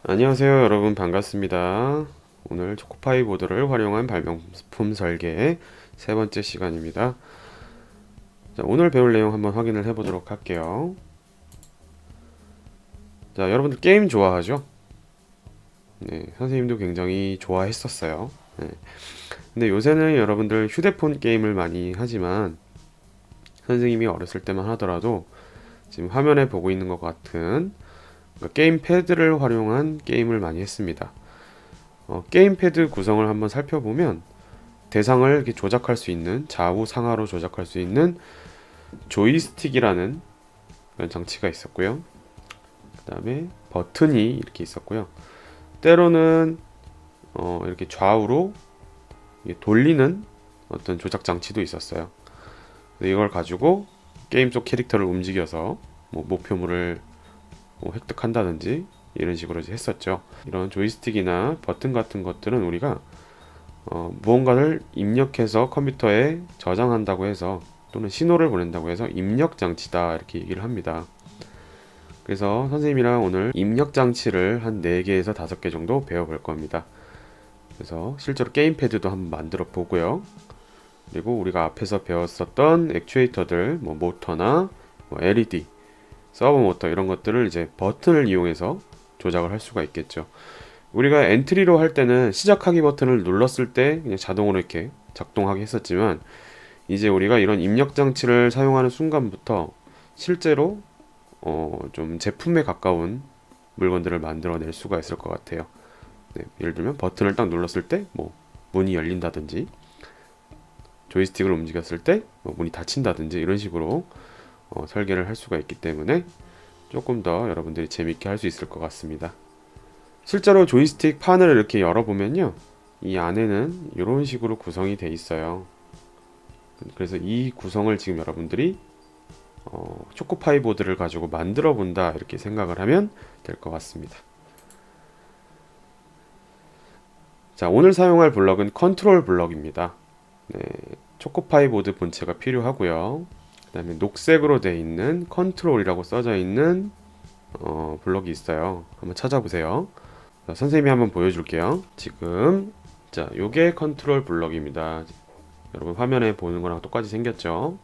안녕하세요 여러분, 반갑습니다. 오늘 초코파이 보드를 활용한 발명품 설계 세 번째 시간입니다. 자, 오늘 배울 내용 한번 확인을 해보도록 할게요. 자, 여러분들 게임 좋아하죠? 네, 선생님도 굉장히 좋아했었어요. 네. 근데 요새는 여러분들 휴대폰 게임을 많이 하지만 선생님이 어렸을 때만 하더라도 지금 화면에 보고 있는 것 같은 게임 패드를 활용한 게임을 많이 했습니다. 게임 패드 구성을 한번 살펴보면 대상을 이렇게 조작할 수 있는, 좌우 상하로 조작할 수 있는 조이스틱이라는 그런 장치가 있었고요. 그 다음에 버튼이 이렇게 있었고요. 때로는 이렇게 좌우로 돌리는 어떤 조작 장치도 있었어요. 이걸 가지고 게임 속 캐릭터를 움직여서 뭐 목표물을 획득한다든지 이런 식으로 했었죠. 이런 조이스틱이나 버튼 같은 것들은 우리가 무언가를 입력해서 컴퓨터에 저장한다고 해서, 또는 신호를 보낸다고 해서 입력 장치다 이렇게 얘기를 합니다. 그래서 선생님이랑 오늘 입력 장치를 한 4개에서 5개 정도 배워볼 겁니다. 그래서 실제로 게임 패드도 한번 만들어 보고요. 그리고 우리가 앞에서 배웠었던 액추에이터들, 뭐 모터나 뭐 LED, 서버 모터 이런 것들을 이제 버튼을 이용해서 조작을 할 수가 있겠죠. 우리가 엔트리로 할 때는 시작하기 버튼을 눌렀을 때 그냥 자동으로 이렇게 작동하게 했었지만, 이제 우리가 이런 입력 장치를 사용하는 순간부터 실제로 좀 제품에 가까운 물건들을 만들어낼 수가 있을 것 같아요. 네, 예를 들면 버튼을 딱 눌렀을 때 뭐 문이 열린다든지, 조이스틱을 움직였을 때 뭐 문이 닫힌다든지, 이런 식으로 설계를 할 수가 있기 때문에 조금 더 여러분들이 재밌게 할 수 있을 것 같습니다. 실제로 조이스틱 판을 이렇게 열어보면요, 이 안에는 이런 식으로 구성이 돼 있어요. 그래서 이 구성을 지금 여러분들이 초코파이 보드를 가지고 만들어 본다 이렇게 생각을 하면 될 것 같습니다. 자, 오늘 사용할 블럭은 컨트롤 블럭입니다. 네, 초코파이 보드 본체가 필요하고요. 그 다음에 녹색으로 되어 있는 컨트롤이라고 써져 있는 블럭이 있어요. 한번 찾아보세요. 자, 선생님이 한번 보여줄게요. 지금 자, 요게 컨트롤 블럭입니다. 여러분 화면에 보는 거랑 똑같이 생겼죠?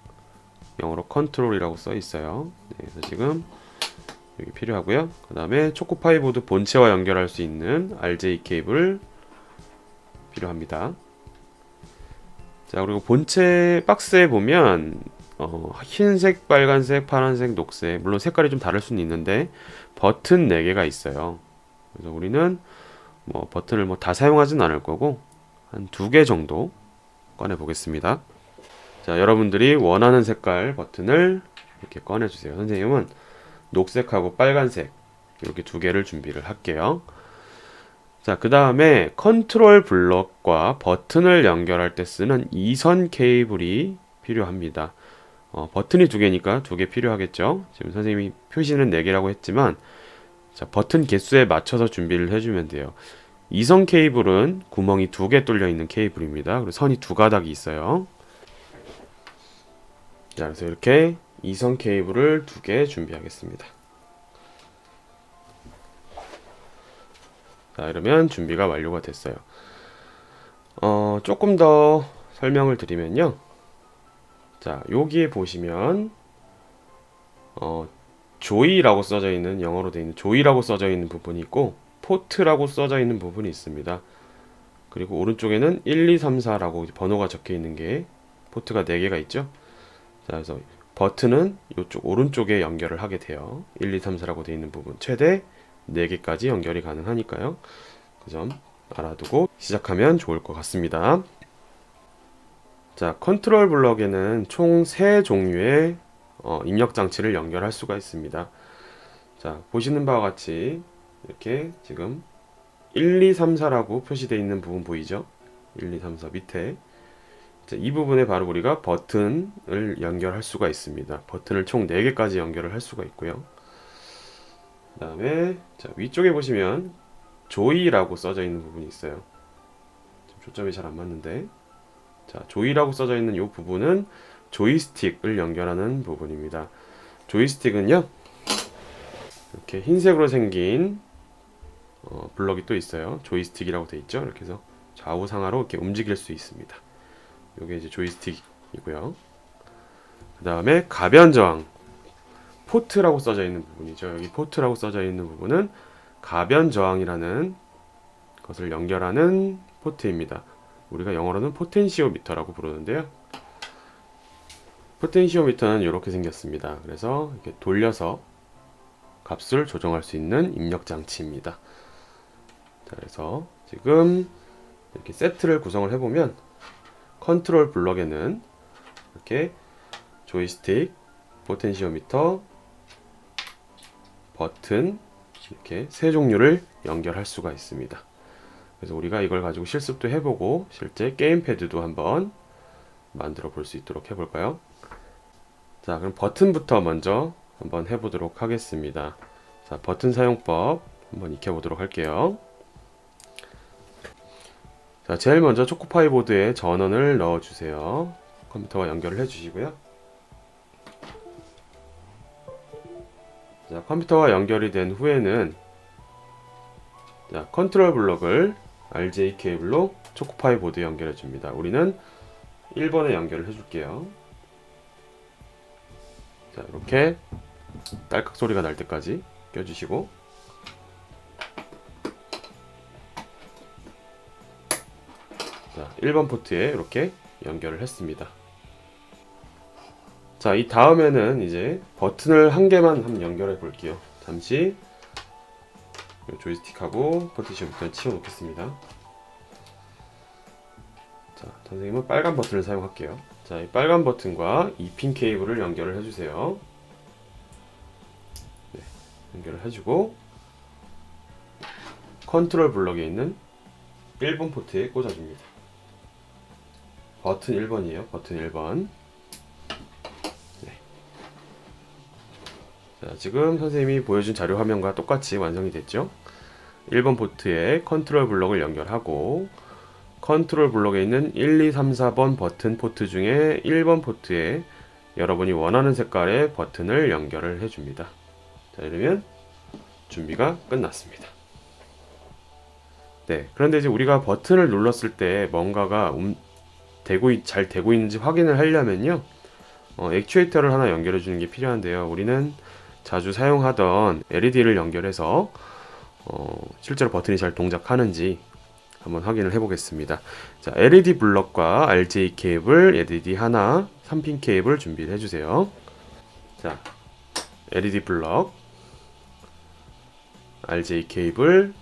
영어로 컨트롤이라고 써 있어요. 네, 그래서 지금 여기 필요하고요. 그 다음에 초코파이 보드 본체와 연결할 수 있는 RJ 케이블 필요합니다. 자, 그리고 본체 박스에 보면 흰색, 빨간색, 파란색, 녹색, 물론 색깔이 좀 다를 수는 있는데 버튼 4개가 있어요. 그래서 우리는 뭐 버튼을 뭐 다 사용하진 않을 거고 한 2개 정도 꺼내 보겠습니다. 자, 여러분들이 원하는 색깔 버튼을 이렇게 꺼내 주세요. 선생님은 녹색하고 빨간색 이렇게 2개를 준비를 할게요. 자, 그 다음에 컨트롤 블럭과 버튼을 연결할 때 쓰는 이선 케이블이 필요합니다. 버튼이 2개니까 2개 필요하겠죠. 지금 선생님이 표시는 4개라고 했지만, 자, 버튼 개수에 맞춰서 준비를 해주면 돼요. 이선 케이블은 구멍이 2개 뚫려 있는 케이블입니다. 그리고 선이 2가닥이 있어요. 자, 그래서 이렇게 이선 케이블을 2개 준비하겠습니다. 자, 이러면 준비가 완료가 됐어요. 조금 더 설명을 드리면요. 자, 여기에 보시면 조이라고 써져 있는, 영어로 되어 있는 조이라고 써져 있는 부분이 있고 포트라고 써져 있는 부분이 있습니다. 그리고 오른쪽에는 1, 2, 3, 4라고 번호가 적혀 있는 게, 포트가 4개가 있죠. 자, 그래서 버튼은 이쪽 오른쪽에 연결을 하게 돼요. 1, 2, 3, 4라고 되어 있는 부분 최대 4개까지 연결이 가능하니까요. 그 점 알아두고 시작하면 좋을 것 같습니다. 자, 컨트롤 블럭에는 총 3종류의 입력 장치를 연결할 수가 있습니다. 자, 보시는 바와 같이 이렇게 지금 1, 2, 3, 4라고 표시되어 있는 부분 보이죠? 1, 2, 3, 4 밑에. 자, 이 부분에 바로 우리가 버튼을 연결할 수가 있습니다. 버튼을 총 4개까지 연결을 할 수가 있고요. 그 다음에 자, 위쪽에 보시면 조이라고 써져 있는 부분이 있어요. 초점이 잘 안 맞는데, 자, 조이라고 써져 있는 이 부분은 조이스틱을 연결하는 부분입니다. 조이스틱은요, 이렇게 흰색으로 생긴 블럭이 또 있어요. 조이스틱이라고 돼 있죠. 이렇게 해서 좌우 상하로 이렇게 움직일 수 있습니다. 이게 이제 조이스틱이고요. 그 다음에 가변 저항 포트라고 써져 있는 부분이죠. 여기 포트라고 써져 있는 부분은 가변 저항이라는 것을 연결하는 포트입니다. 우리가 영어로는 포텐시오미터라고 부르는데요. 포텐시오미터는 이렇게 생겼습니다. 그래서 이렇게 돌려서 값을 조정할 수 있는 입력 장치입니다. 자, 그래서 지금 이렇게 세트를 구성을 해보면 컨트롤 블럭에는 이렇게 조이스틱, 포텐시오미터, 버튼 이렇게 세 종류를 연결할 수가 있습니다. 그래서 우리가 이걸 가지고 실습도 해보고 실제 게임패드도 한번 만들어 볼 수 있도록 해볼까요? 자, 그럼 버튼부터 먼저 한번 해보도록 하겠습니다. 자, 버튼 사용법 한번 익혀보도록 할게요. 자, 제일 먼저 초코파이 보드에 전원을 넣어주세요. 컴퓨터와 연결을 해주시고요. 자, 컴퓨터와 연결이 된 후에는 자, 컨트롤 블럭을 RJ 케이블로 초코파이 보드에 연결해 줍니다. 우리는 1번에 연결을 해줄게요. 자, 이렇게 딸깍 소리가 날 때까지 껴주시고, 자, 1번 포트에 이렇게 연결을 했습니다. 자, 이 다음에는 이제 버튼을 한 개만 한번 연결해 볼게요. 잠시 조이스틱하고 포텐시오미터를 치워 놓겠습니다. 자, 선생님은 빨간 버튼을 사용할게요. 자, 이 빨간 버튼과 2핀 케이블을 연결을 해주세요. 네, 연결을 해주고 컨트롤 블럭에 있는 1번 포트에 꽂아줍니다. 버튼 1번이에요. 버튼 1번. 네. 자, 지금 선생님이 보여준 자료 화면과 똑같이 완성이 됐죠. 1번 포트에 컨트롤 블럭을 연결하고 컨트롤 블럭에 있는 1, 2, 3, 4번 버튼 포트 중에 1번 포트에 여러분이 원하는 색깔의 버튼을 연결을 해줍니다. 자, 이러면 준비가 끝났습니다. 네, 그런데 이제 우리가 버튼을 눌렀을 때 뭔가가 잘 되고 있는지 확인을 하려면요, 액추에이터를 하나 연결해 주는 게 필요한데요. 우리는 자주 사용하던 LED를 연결해서 실제로 버튼이 잘 동작하는지 한번 확인을 해 보겠습니다. 자, LED 블럭과 RJ 케이블, LED 하나, 3핀 케이블 준비를 해주세요. 자, LED 블럭, RJ 케이블,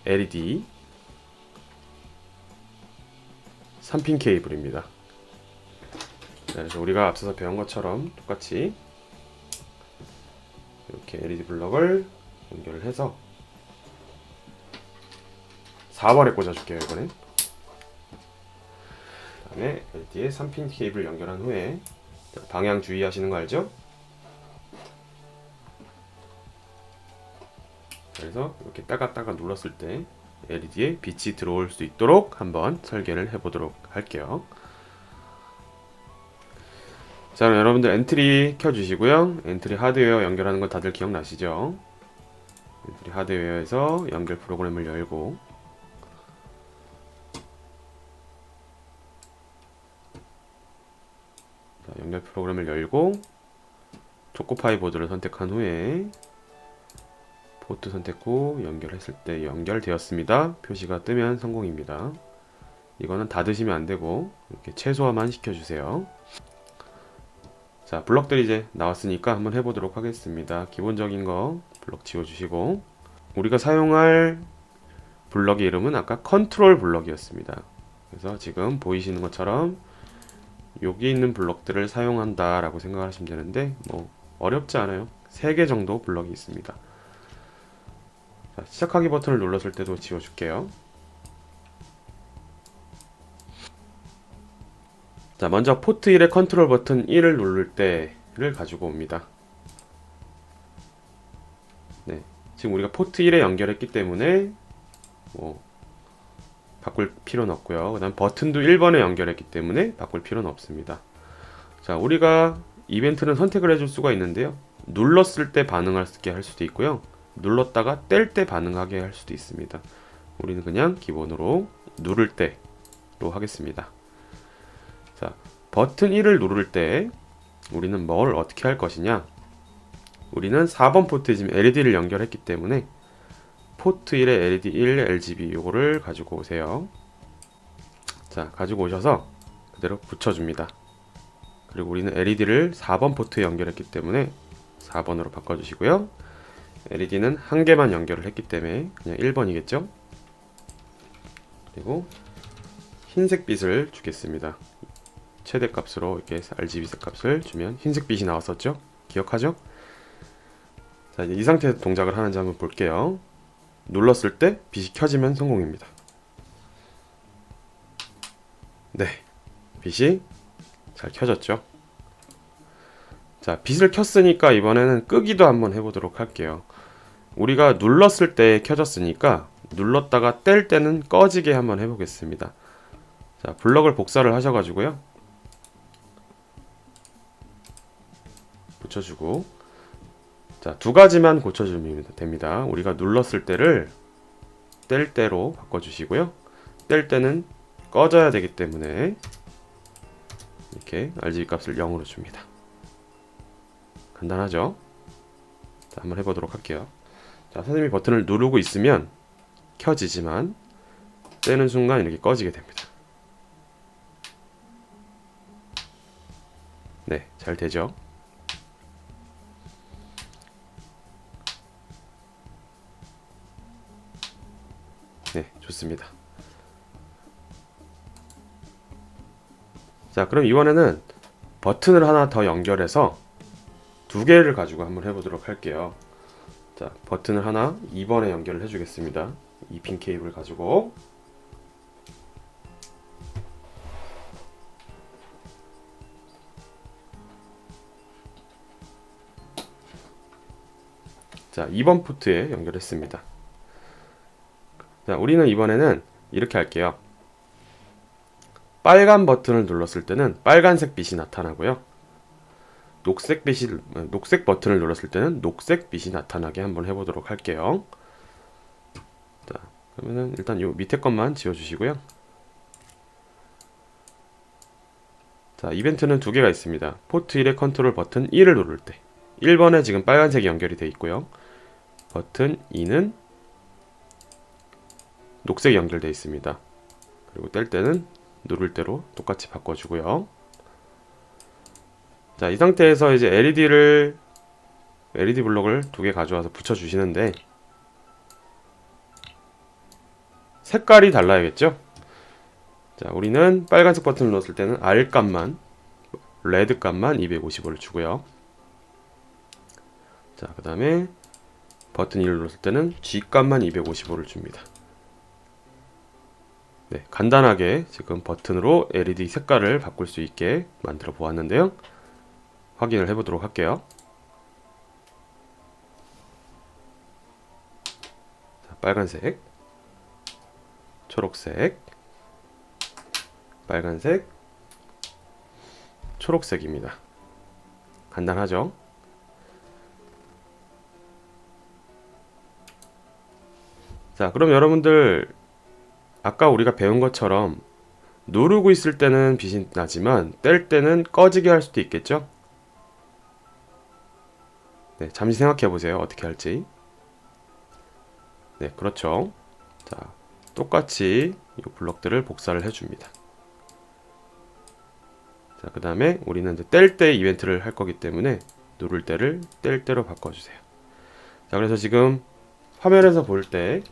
LED, 3핀 케이블입니다. 자, 그래서 우리가 앞서서 배운 것처럼 똑같이 이렇게 LED 블럭을 연결을 해서 4번에 꽂아줄게요. 이번엔 그 다음에 LED에 3핀 케이블 연결한 후에 방향 주의하시는 거 알죠? 그래서 이렇게 따가따가 눌렀을 때 LED에 빛이 들어올 수 있도록 한번 설계를 해보도록 할게요. 자, 그럼 여러분들 엔트리 켜주시고요. 엔트리 하드웨어 연결하는 거 다들 기억나시죠? 엔트리 하드웨어에서 연결 프로그램을 열고, 자, 연결 프로그램을 열고 초코파이 보드를 선택한 후에 포트 선택 후 연결했을 때 연결되었습니다. 표시가 뜨면 성공입니다. 이거는 닫으시면 안되고 이렇게 최소화만 시켜주세요. 자, 블럭들이 이제 나왔으니까 한번 해보도록 하겠습니다. 기본적인 거 블럭 지워주시고, 우리가 사용할 블럭의 이름은 아까 컨트롤 블럭이었습니다. 그래서 지금 보이시는 것처럼 여기 있는 블럭들을 사용한다 라고 생각하시면 되는데 뭐 어렵지 않아요. 3개 정도 블럭이 있습니다. 자, 시작하기 버튼을 눌렀을 때도 지워줄게요. 자, 먼저 포트 1의 컨트롤 버튼 1을 누를 때를 가지고 옵니다. 네, 지금 우리가 포트 1에 연결했기 때문에 뭐 바꿀 필요는 없고요. 그 다음 버튼도 1번에 연결했기 때문에 바꿀 필요는 없습니다. 자, 우리가 이벤트는 선택을 해줄 수가 있는데요. 눌렀을 때 반응하게 할 수도 있고요. 눌렀다가 뗄 때 반응하게 할 수도 있습니다. 우리는 그냥 기본으로 누를 때로 하겠습니다. 자, 버튼 1을 누를 때 우리는 뭘 어떻게 할 것이냐? 우리는 4번 포트에 지금 LED를 연결했기 때문에 포트 1에 LED 1 RGB 요거를 가지고 오세요. 자, 가지고 오셔서 그대로 붙여줍니다. 그리고 우리는 LED를 4번 포트에 연결했기 때문에 4번으로 바꿔주시고요. LED는 한 개만 연결을 했기 때문에 그냥 1번이겠죠? 그리고 흰색 빛을 주겠습니다. 최대값으로 이렇게 RGB 색값을 주면 흰색 빛이 나왔었죠? 기억하죠? 자, 이제 이 상태에서 동작을 하는지 한번 볼게요. 눌렀을 때 빛이 켜지면 성공입니다. 네, 빛이 잘 켜졌죠? 자, 빛을 켰으니까 이번에는 끄기도 한번 해보도록 할게요. 우리가 눌렀을 때 켜졌으니까 눌렀다가 뗄 때는 꺼지게 한번 해보겠습니다. 자, 블럭을 복사를 하셔가지고요. 붙여주고, 자, 두 가지만 고쳐주면 됩니다. 우리가 눌렀을 때를 뗄 때로 바꿔주시고요. 뗄 때는 꺼져야 되기 때문에 이렇게 RGB 값을 0으로 줍니다. 간단하죠? 자, 한번 해보도록 할게요. 자, 선생님이 버튼을 누르고 있으면 켜지지만 떼는 순간 이렇게 꺼지게 됩니다. 네, 잘 되죠? 네, 좋습니다. 자, 그럼 이번에는 버튼을 하나 더 연결해서 두 개를 가지고 한번 해보도록 할게요. 자, 버튼을 하나 2번에 연결을 해주겠습니다. 이 핀 케이블 가지고 자, 2번 포트에 연결했습니다. 자, 우리는 이번에는 이렇게 할게요. 빨간 버튼을 눌렀을 때는 빨간색 빛이 나타나고요. 녹색 버튼을 눌렀을 때는 녹색 빛이 나타나게 한번 해보도록 할게요. 자, 그러면은 일단 요 밑에 것만 지워주시고요. 자, 이벤트는 두 개가 있습니다. 포트 1의 컨트롤 버튼 1을 누를 때 1번에 지금 빨간색이 연결이 되어 있고요. 버튼 2는 녹색이 연결되어 있습니다. 그리고 뗄 때는 누를 대로 똑같이 바꿔주고요. 자, 이 상태에서 이제 LED 블록을 두 개 가져와서 붙여주시는데 색깔이 달라야겠죠? 자, 우리는 빨간색 버튼을 눌렀을 때는 R 값만, 레드 값만 255를 주고요. 자, 그 다음에 버튼 2를 눌렀을 때는 G 값만 255를 줍니다. 네, 간단하게 지금 버튼으로 LED 색깔을 바꿀 수 있게 만들어 보았는데요. 확인을 해보도록 할게요. 자, 빨간색, 초록색, 빨간색, 초록색입니다. 간단하죠? 자, 그럼 여러분들 아까 우리가 배운 것처럼 누르고 있을 때는 빛이 나지만 뗄 때는 꺼지게 할 수도 있겠죠? 네, 잠시 생각해 보세요. 어떻게 할지. 네, 그렇죠. 자, 똑같이 이 블럭들을 복사를 해줍니다. 자, 그 다음에 우리는 이제 뗄 때 이벤트를 할 거기 때문에 누를 때를 뗄 때로 바꿔주세요. 자, 그래서 지금 화면에서 볼 때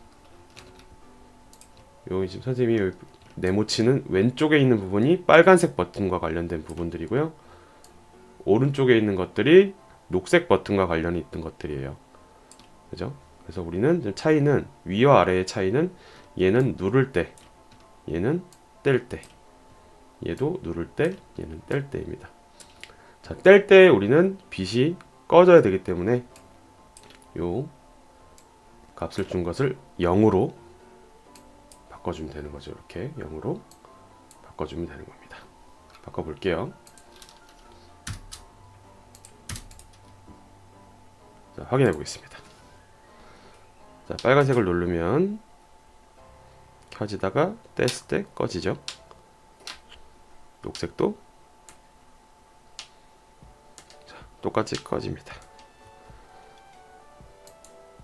여기 지금 선생님이 네모치는 왼쪽에 있는 부분이 빨간색 버튼과 관련된 부분들이고요. 오른쪽에 있는 것들이 녹색 버튼과 관련이 있던 것들이에요. 그죠? 그래서 우리는 차이는 위와 아래의 차이는 얘는 누를 때, 얘는 뗄 때, 얘도 누를 때, 얘는 뗄 때입니다. 자, 뗄 때 우리는 빛이 꺼져야 되기 때문에 요 값을 준 것을 0으로 바꿔주면 되는 거죠. 이렇게 0으로 바꿔주면 되는 겁니다. 바꿔볼게요. 자, 확인해 보겠습니다. 자, 빨간색을 누르면 켜지다가 뗐을 때 꺼지죠. 녹색도 자, 똑같이 꺼집니다.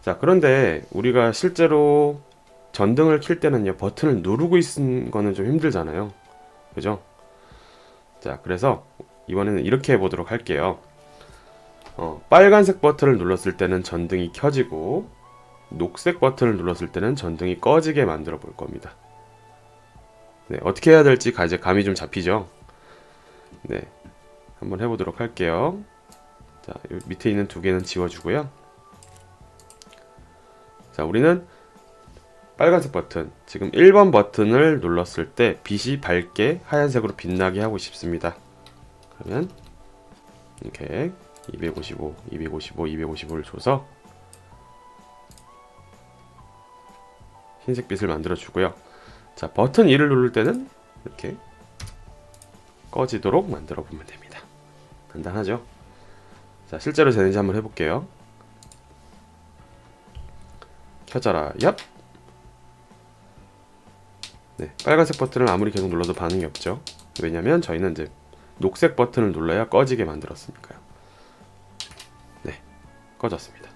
자, 그런데 우리가 실제로 전등을 킬 때는요, 버튼을 누르고 있는 거는 좀 힘들잖아요. 그죠? 자, 그래서 이번에는 이렇게 해보도록 할게요. 빨간색 버튼을 눌렀을 때는 전등이 켜지고, 녹색 버튼을 눌렀을 때는 전등이 꺼지게 만들어 볼 겁니다. 네, 어떻게 해야 될지 이제 감이 좀 잡히죠? 네, 한번 해보도록 할게요. 자, 밑에 있는 두 개는 지워주고요. 자, 우리는 빨간색 버튼, 지금 1번 버튼을 눌렀을 때 빛이 밝게 하얀색으로 빛나게 하고 싶습니다. 그러면 이렇게 255, 255, 255를 줘서 흰색 빛을 만들어 주고요. 자, 버튼 2를 누를 때는 이렇게 꺼지도록 만들어 보면 됩니다. 간단하죠? 자, 실제로 되는지 한번 해볼게요. 켜져라. 얍! 네, 빨간색 버튼을 아무리 계속 눌러도 반응이 없죠. 왜냐면 저희는 이제 녹색 버튼을 눌러야 꺼지게 만들었으니까요. 네, 꺼졌습니다.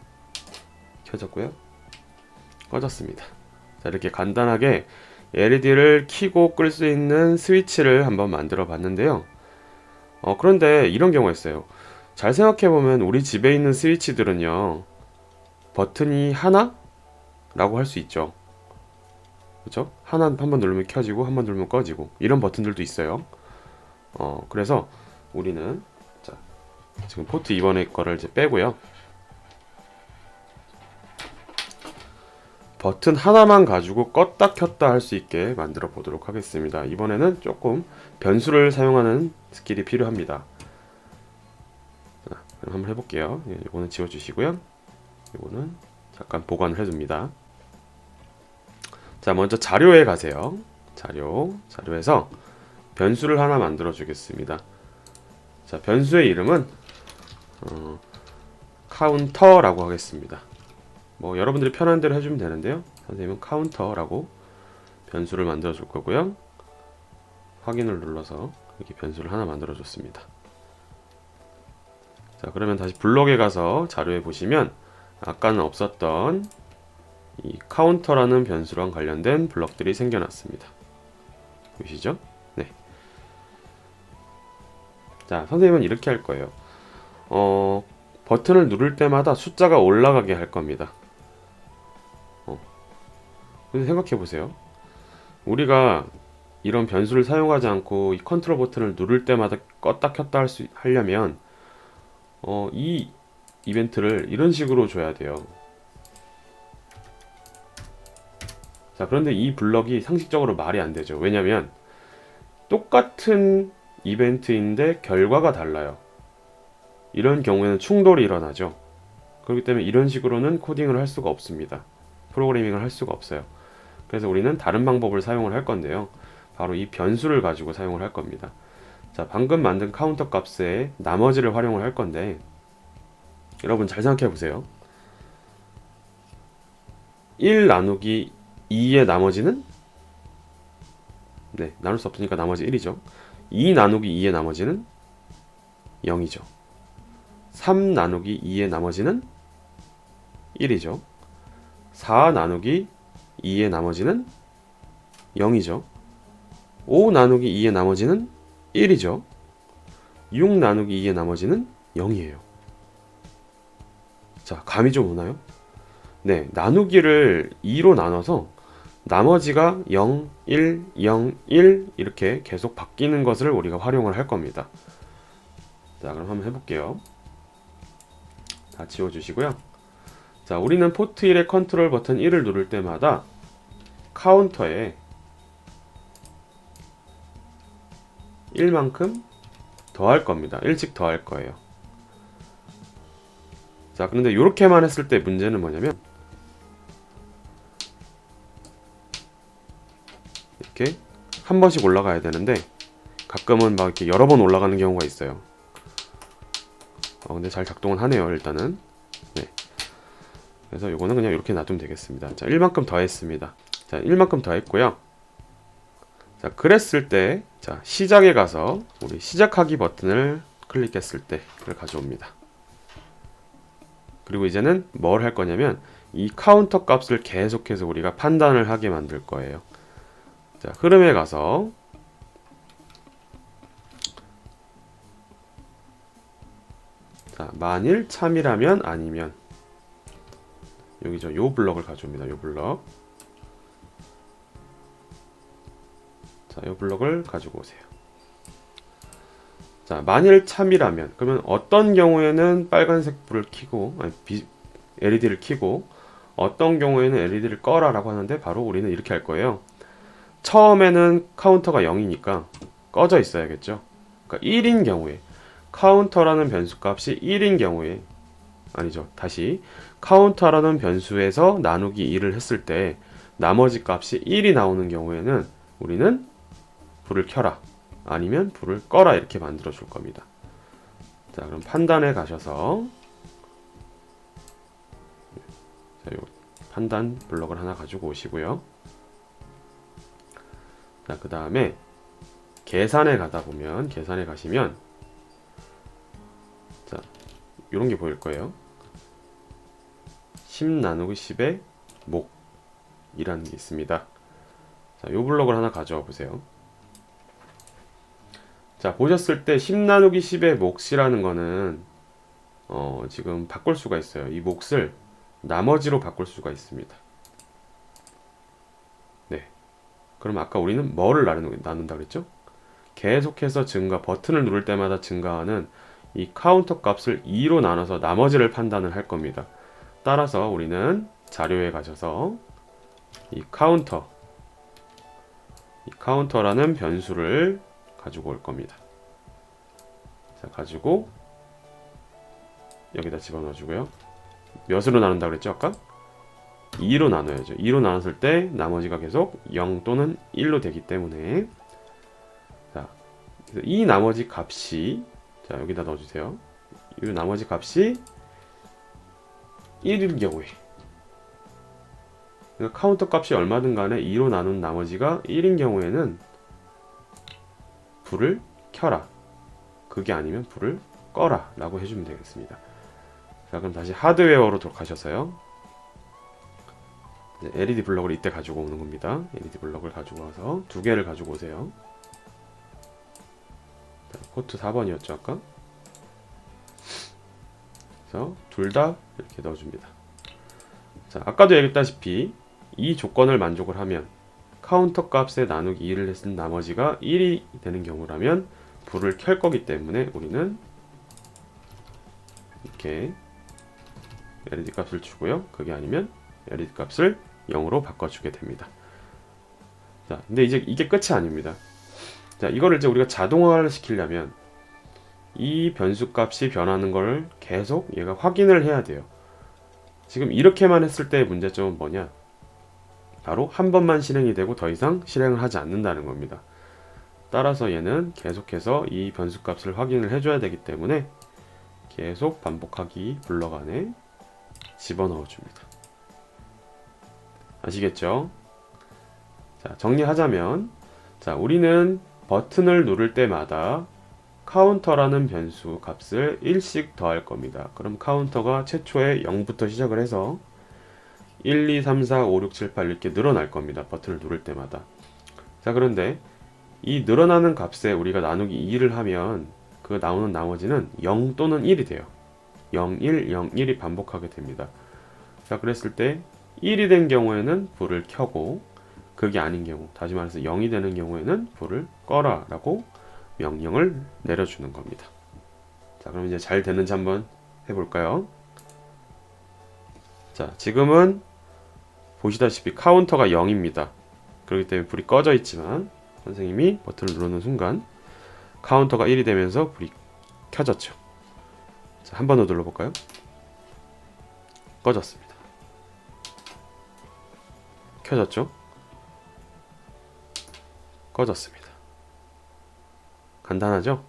켜졌고요. 꺼졌습니다. 자, 이렇게 간단하게 LED를 켜고 끌 수 있는 스위치를 한번 만들어 봤는데요. 그런데 이런 경우가 있어요. 잘 생각해 보면 우리 집에 있는 스위치들은요, 버튼이 하나? 라고 할 수 있죠. 그렇죠? 하나 한 번 누르면 켜지고 한 번 누르면 꺼지고 이런 버튼들도 있어요. 그래서 우리는 자, 지금 포트 2번의 거를 이제 빼고요. 버튼 하나만 가지고 껐다 켰다 할 수 있게 만들어 보도록 하겠습니다. 이번에는 조금 변수를 사용하는 스킬이 필요합니다. 자, 그럼 한번 해볼게요. 이거는 지워주시고요. 이거는 잠깐 보관을 해줍니다. 자, 먼저 자료에 가세요. 자료에서 변수를 하나 만들어 주겠습니다. 자, 변수의 이름은 카운터라고 하겠습니다. 뭐 여러분들이 편한 대로 해주면 되는데요. 선생님은 카운터라고 변수를 만들어 줄 거고요. 확인을 눌러서 이렇게 변수를 하나 만들어 줬습니다. 자, 그러면 다시 블록에 가서 자료에 보시면 아까는 없었던 이 카운터라는 변수랑 관련된 블럭들이 생겨났습니다. 보이시죠? 네. 자, 선생님은 이렇게 할 거예요. 버튼을 누를 때마다 숫자가 올라가게 할 겁니다. 그래서 생각해 보세요. 우리가 이런 변수를 사용하지 않고 이 컨트롤 버튼을 누를 때마다 껐다 켰다 하려면 이 이벤트를 이런 식으로 줘야 돼요. 자, 그런데 이 블럭이 상식적으로 말이 안 되죠. 왜냐면 똑같은 이벤트인데 결과가 달라요. 이런 경우에는 충돌이 일어나죠. 그렇기 때문에 이런 식으로는 코딩을 할 수가 없습니다. 프로그래밍을 할 수가 없어요. 그래서 우리는 다른 방법을 사용을 할 건데요. 바로 이 변수를 가지고 사용을 할 겁니다. 자, 방금 만든 카운터 값의 나머지를 활용을 할 건데, 여러분 잘 생각해 보세요. 1 나누기 2의 나머지는? 네, 나눌 수 없으니까 나머지 1이죠. 2 나누기 2의 나머지는 0이죠. 3 나누기 2의 나머지는 1이죠. 4 나누기 2의 나머지는 0이죠. 5 나누기 2의 나머지는 1이죠. 6 나누기 2의 나머지는 0이에요. 자, 감이 좀 오나요? 네, 나누기를 2로 나눠서 나머지가 0, 1, 0, 1 이렇게 계속 바뀌는 것을 우리가 활용을 할 겁니다. 자, 그럼 한번 해볼게요. 다 지워주시고요. 자, 우리는 포트 1의 컨트롤 버튼 1을 누를 때마다 카운터에 1만큼 더할 겁니다. 1씩 더할 거예요. 자, 그런데 이렇게만 했을 때 문제는 뭐냐면 이렇게 한 번씩 올라가야 되는데 가끔은 막 이렇게 여러 번 올라가는 경우가 있어요. 근데 잘 작동은 하네요. 일단은 네. 그래서 요거는 그냥 이렇게 놔두면 되겠습니다. 자, 1만큼 더했습니다. 자, 1만큼 더했고요. 자, 그랬을 때, 자, 시작에 가서 우리 시작하기 버튼을 클릭했을 때를 가져옵니다. 그리고 이제는 뭘 할 거냐면 이 카운터 값을 계속해서 우리가 판단을 하게 만들 거예요. 자, 흐름에 가서 자, 만일 참이라면 아니면 여기죠. 요 블럭을 가져옵니다. 요 블럭. 자, 요 블럭을 가지고 오세요. 자, 만일 참이라면 그러면 어떤 경우에는 빨간색 불을 켜고 LED를 켜고 어떤 경우에는 LED를 꺼라 라고 하는데 바로 우리는 이렇게 할 거예요. 처음에는 카운터가 0이니까 꺼져 있어야겠죠. 그러니까 1인 경우에 카운터라는 변수값이 1인 경우에 아니죠. 다시 카운터라는 변수에서 나누기 2를 했을 때 나머지 값이 1이 나오는 경우에는 우리는 불을 켜라 아니면 불을 꺼라 이렇게 만들어 줄 겁니다. 자, 그럼 판단에 가셔서 자, 요 판단 블럭을 하나 가지고 오시고요. 자, 그 다음에 계산에 가다 보면 계산에 가시면 자, 요런 게 보일 거예요. 10 나누기 10의 목이라는 게 있습니다. 자, 요 블럭을 하나 가져와 보세요. 자, 보셨을 때 10 나누기 10의 몫이라는 거는 지금 바꿀 수가 있어요. 이 몫을 나머지로 바꿀 수가 있습니다. 네. 그럼 아까 우리는 뭐를 나눈다 그랬죠? 계속해서 증가, 버튼을 누를 때마다 증가하는 이 카운터 값을 2로 나눠서 나머지를 판단을 할 겁니다. 따라서 우리는 자료에 가셔서 이 카운터라는 변수를 가지고 올 겁니다. 자, 가지고 여기다 집어넣어 주고요. 몇으로 나눈다 그랬죠 아까? 2로 나눠야죠. 2로 나눴을 때 나머지가 계속 0 또는 1로 되기 때문에 자, 이 나머지 값이 자, 여기다 넣어주세요. 이 나머지 값이 1인 경우에 그러니까 카운터 값이 얼마든 간에 2로 나눈 나머지가 1인 경우에는 불을 켜라. 그게 아니면 불을 꺼라 라고 해주면 되겠습니다. 자, 그럼 다시 하드웨어로 돌아가셔서요. LED 블럭을 이때 가지고 오는 겁니다. LED 블럭을 가지고 와서 두 개를 가지고 오세요. 자, 포트 4번이었죠 아까? 그래서 둘 다 이렇게 넣어줍니다. 자, 아까도 얘기했다시피 이 조건을 만족을 하면 카운터 값에 나누기 2를 했은 나머지가 1이 되는 경우라면 불을 켤 거기 때문에 우리는 이렇게 LED 값을 주고요. 그게 아니면 LED 값을 0으로 바꿔주게 됩니다. 자, 근데 이제 이게 끝이 아닙니다. 자, 이거를 이제 우리가 자동화를 시키려면 이 변수 값이 변하는 걸 계속 얘가 확인을 해야 돼요. 지금 이렇게만 했을 때의 문제점은 뭐냐? 바로 한 번만 실행이 되고 더 이상 실행을 하지 않는다는 겁니다. 따라서 얘는 계속해서 이 변수 값을 확인을 해줘야 되기 때문에 계속 반복하기 블럭 안에 집어넣어 줍니다. 아시겠죠? 자, 정리하자면 자, 우리는 버튼을 누를 때마다 카운터라는 변수 값을 1씩 더할 겁니다. 그럼 카운터가 최초에 0부터 시작을 해서 1, 2, 3, 4, 5, 6, 7, 8 이렇게 늘어날 겁니다. 버튼을 누를 때마다. 자, 그런데 이 늘어나는 값에 우리가 나누기 2를 하면 그 나오는 나머지는 0 또는 1이 돼요. 0, 1, 0, 1이 반복하게 됩니다. 자, 그랬을 때 1이 된 경우에는 불을 켜고 그게 아닌 경우, 다시 말해서 0이 되는 경우에는 불을 꺼라 라고 명령을 내려주는 겁니다. 자, 그럼 이제 잘 되는지 한번 해볼까요? 자, 지금은 보시다시피 카운터가 0입니다. 그렇기 때문에 불이 꺼져 있지만 선생님이 버튼을 누르는 순간 카운터가 1이 되면서 불이 켜졌죠. 자, 한 번 더 눌러볼까요? 꺼졌습니다. 켜졌죠? 꺼졌습니다. 간단하죠?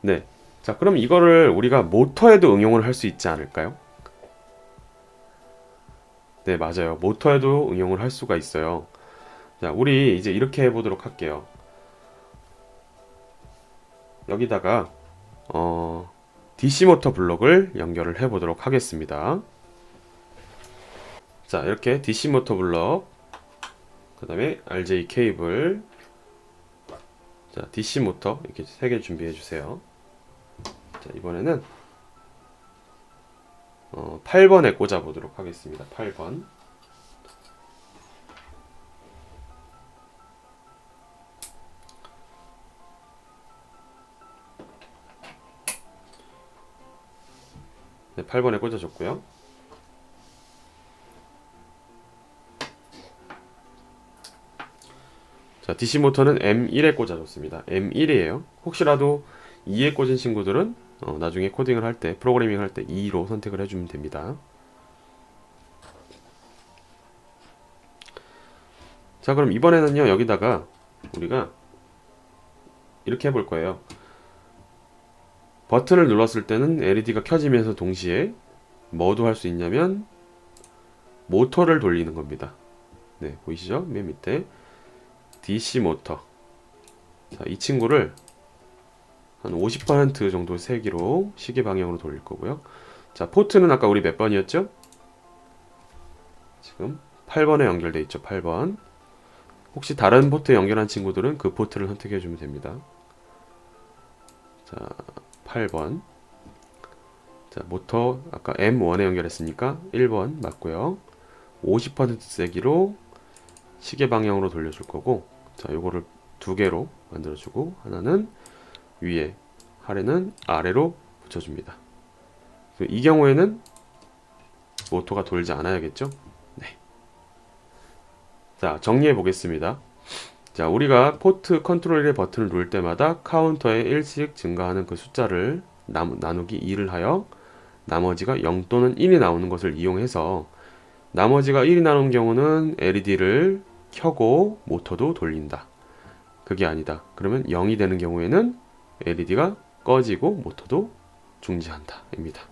네. 자, 그럼 이거를 우리가 모터에도 응용을 할 수 있지 않을까요? 네, 맞아요. 모터에도 응용을 할 수가 있어요. 자, 우리 이제 이렇게 해보도록 할게요. 여기다가 DC 모터 블록을 연결을 해보도록 하겠습니다. 자, 이렇게 DC 모터 블록, 그 다음에 RJ 케이블, 자, DC 모터 이렇게 3개 준비해 주세요. 자, 이번에는 8번에 꽂아 보도록 하겠습니다. 8번. 네, 8번에 꽂아줬고요. 자, DC 모터는 M1에 꽂아줬습니다. M1이에요. 혹시라도 2에 꽂은 친구들은 나중에 코딩을 할 때, 프로그래밍 할 때 2로 선택을 해주면 됩니다. 자, 그럼 이번에는요, 여기다가 우리가 이렇게 해볼 거예요. 버튼을 눌렀을 때는 LED가 켜지면서 동시에 뭐도 할 수 있냐면 모터를 돌리는 겁니다. 네, 보이시죠? 맨 밑에 DC 모터. 자, 이 친구를 한 50% 정도 세기로 시계 방향으로 돌릴 거고요. 자, 포트는 아까 우리 몇 번이었죠? 지금 8번에 연결돼 있죠. 8번. 혹시 다른 포트에 연결한 친구들은 그 포트를 선택해 주면 됩니다. 자, 8번. 자, 모터 아까 M1에 연결했으니까 1번 맞고요. 50% 세기로 시계 방향으로 돌려줄 거고, 자, 요거를 2개로 만들어주고, 하나는 위에, 아래는 아래로 붙여줍니다. 이 경우에는 모터가 돌지 않아야겠죠? 네. 자, 정리해 보겠습니다. 자, 우리가 포트 컨트롤의 버튼을 누를 때마다 카운터에 1씩 증가하는 그 숫자를 나누기 2를 하여 나머지가 0 또는 1이 나오는 것을 이용해서 나머지가 1이 나오는 경우는 LED를 켜고 모터도 돌린다. 그게 아니다. 그러면 0이 되는 경우에는 LED가 꺼지고 모터도 중지한다. 입니다.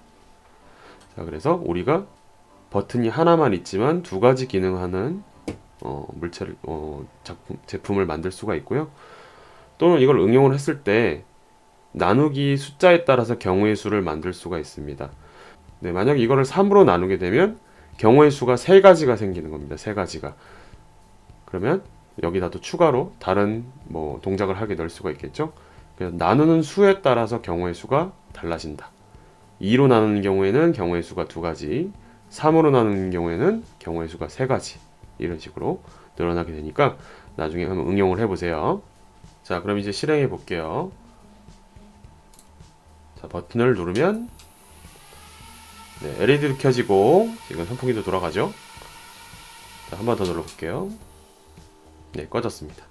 자, 그래서 우리가 버튼이 하나만 있지만 2가지 기능하는 제품을 만들 수가 있고요. 또는 이걸 응용을 했을 때 나누기 숫자에 따라서 경우의 수를 만들 수가 있습니다. 네, 만약 이거를 3으로 나누게 되면 경우의 수가 3가지가 생기는 겁니다. 3가지가. 그러면 여기다도 추가로 다른 동작을 하게 될 수가 있겠죠. 그래서 나누는 수에 따라서 경우의 수가 달라진다. 2로 나누는 경우에는 경우의 수가 2가지, 3으로 나누는 경우에는 경우의 수가 3가지, 이런 식으로 늘어나게 되니까 나중에 한번 응용을 해보세요. 자, 그럼 이제 실행해 볼게요. 자, 버튼을 누르면 네, LED도 켜지고 지금 선풍기도 돌아가죠. 자, 한 번 더 눌러볼게요. 네, 꺼졌습니다.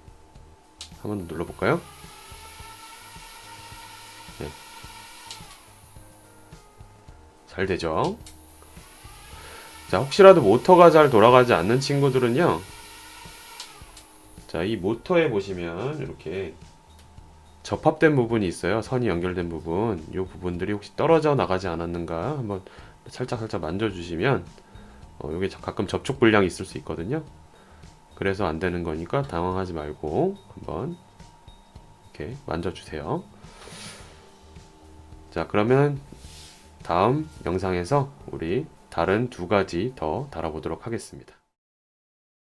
한 번 더 눌러볼까요? 네. 잘 되죠? 자, 혹시라도 모터가 잘 돌아가지 않는 친구들은요, 자, 이 모터에 보시면 이렇게 접합된 부분이 있어요. 선이 연결된 부분. 이 부분들이 혹시 떨어져 나가지 않았는가 한번 살짝 만져주시면 이게 가끔 접촉 불량이 있을 수 있거든요. 그래서 안 되는 거니까 당황하지 말고 한번 이렇게 만져주세요. 자, 그러면 다음 영상에서 우리 다른 2가지 더 달아보도록 하겠습니다.